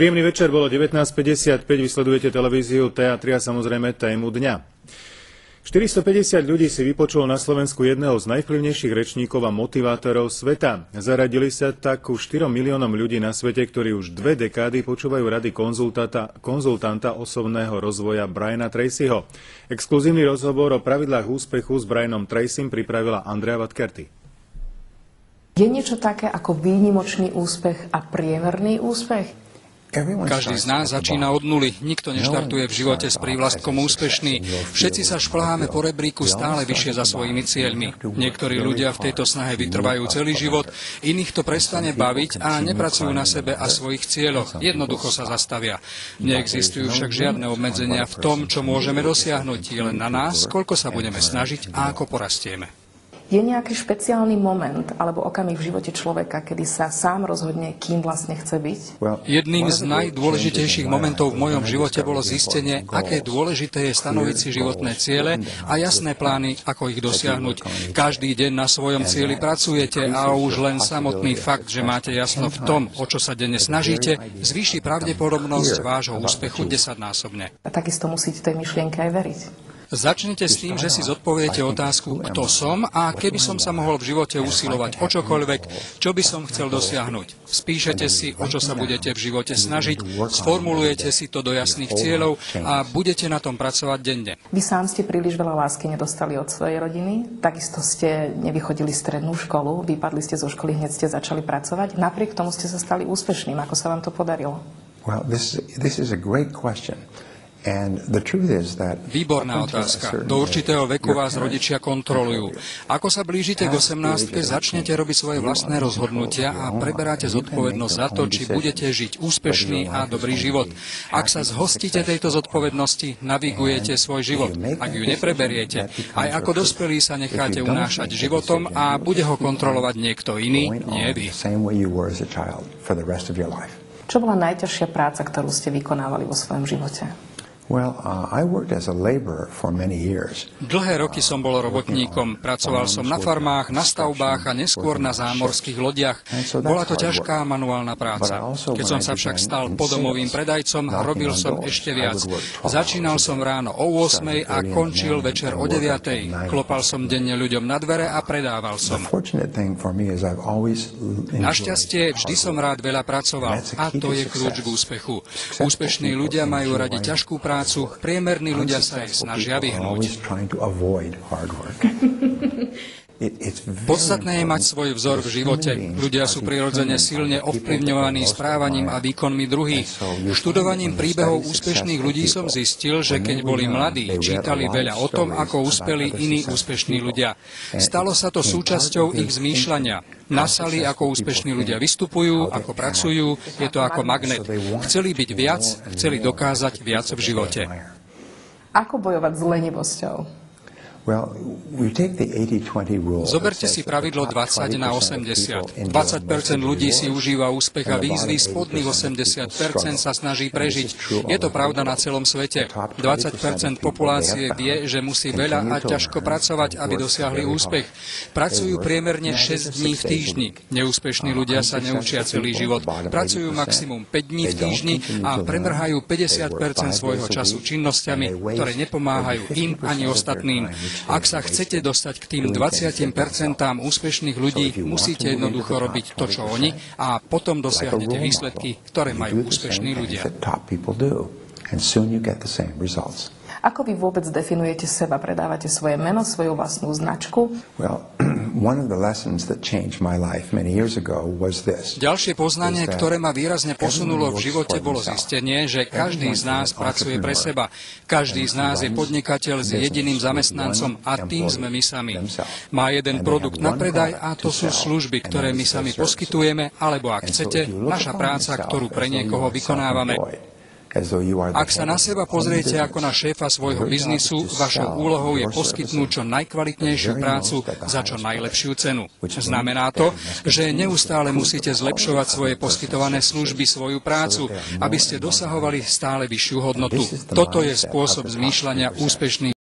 Príjemný večer, bolo 19:55, vysledujete televíziu TA3 a samozrejme tému dňa. 450 ľudí si vypočulo na Slovensku jedného z najvplyvnejších rečníkov a motivátorov sveta. Zaradili sa tak ku 4 miliónom ľudí na svete, ktorí už 2 dekády počúvajú rady konzultanta osobného rozvoja Briana Tracyho. Exkluzívny rozhovor o pravidlách úspechu s Brianom Tracym pripravila Andrea Vatkerty. Je niečo také ako výnimočný úspech a priemerný úspech? Každý z nás začína od nuly. Nikto neštartuje v živote s prívlastkom úspešný. Všetci sa šplháme po rebríku stále vyššie za svojimi cieľmi. Niektorí ľudia v tejto snahe vytrvajú celý život, iných to prestane baviť a nepracujú na sebe a svojich cieľoch. Jednoducho sa zastavia. Neexistujú však žiadne obmedzenia v tom, čo môžeme dosiahnuť. Je len na nás, koľko sa budeme snažiť a ako porastieme. Je nejaký špeciálny moment alebo okamih v živote človeka, kedy sa sám rozhodne, kým vlastne chce byť? Jedným z najdôležitejších momentov v mojom živote bolo zistenie, aké dôležité je stanoviť si životné ciele a jasné plány, ako ich dosiahnuť. Každý deň na svojom cieli pracujete a už len samotný fakt, že máte jasno v tom, o čo sa denne snažíte, zvýši pravdepodobnosť vášho úspechu 10-násobne. A takisto musíte tej myšlienke aj veriť. Začnite s tým, že si zodpoviete otázku, kto som a keby som sa mohol v živote usilovať o čokoľvek, čo by som chcel dosiahnuť. Spíšete si, o čo sa budete v živote snažiť, sformulujete si to do jasných cieľov a budete na tom pracovať denne. Vy sám ste príliš veľa lásky nedostali od svojej rodiny, takisto ste nevychodili strednú školu, vypadli ste zo školy, hneď ste začali pracovať, napriek tomu ste sa stali úspešným. Ako sa vám to podarilo? Well, this is a great question. Výborná otázka. Do určitého veku vás rodičia kontrolujú. Ako sa blížite k 18-ke, začnete robiť svoje vlastné rozhodnutia a preberáte zodpovednosť za to, či budete žiť úspešný a dobrý život. Ak sa zhostíte tejto zodpovednosti, navigujete svoj život. Ak ju nepreberiete, aj ako dospelí sa necháte unášať životom a bude ho kontrolovať niekto iný, nie vy. Čo bola najťažšia práca, ktorú ste vykonávali vo svojom živote? Dlhé roky som bol robotníkom. Pracoval som na farmách, na stavbách a neskôr na zámorských lodiach. Bola to ťažká manuálna práca. Keď som sa však stal podomovým predajcom, robil som ešte viac. Začínal som ráno o 8:00 a končil večer o 9:00. Klopal som denne ľuďom na dvere a predával som. Našťastie vždy som rád veľa pracoval a to je kľúč k úspechu. Úspešní ľudia majú radi ťažkú prácu, priemerní ľudia sa jej snažia vyhnúť. Podstatné je mať svoj vzor v živote. Ľudia sú prirodzene silne ovplyvňovaní správaním a výkonmi druhých. Študovaním príbehov úspešných ľudí som zistil, že keď boli mladí, čítali veľa o tom, ako uspeli iní úspešní ľudia. Stalo sa to súčasťou ich zmýšľania. Nasali, ako úspešní ľudia vystupujú, ako pracujú, je to ako magnet. Chceli byť viac, chceli dokázať viac v živote. Ako bojovať s lenivosťou? Zoberte si pravidlo 20/80. 20% ľudí si užíva úspech a výzvy, spodných 80% sa snaží prežiť. Je to pravda na celom svete. 20% populácie vie, že musí veľa a ťažko pracovať, aby dosiahli úspech. Pracujú priemerne 6 dní v týždni. Neúspešní ľudia sa neučia celý život. Pracujú maximum 5 dní v týždni a premrhajú 50% svojho času činnosťami, ktoré nepomáhajú im ani ostatným. Ak sa chcete dostať k tým 20% úspešných ľudí, musíte jednoducho robiť to, čo oni, a potom dosiahnete výsledky, ktoré majú úspešní ľudia. Ako vy vôbec definujete seba? Predávate svoje meno, svoju vlastnú značku? Ďalšie poznanie, ktoré ma výrazne posunulo v živote, bolo zistenie, že každý z nás pracuje pre seba. Každý z nás je podnikateľ s jediným zamestnancom a tým sme my sami. Má jeden produkt na predaj a to sú služby, ktoré my sami poskytujeme, alebo ak chcete, naša práca, ktorú pre niekoho vykonávame. Ak sa na seba pozriete ako na šéfa svojho biznisu, vašou úlohou je poskytnúť čo najkvalitnejšiu prácu za čo najlepšiu cenu. Znamená to, že neustále musíte zlepšovať svoje poskytované služby, svoju prácu, aby ste dosahovali stále vyššiu hodnotu. Toto je spôsob zmýšľania úspešných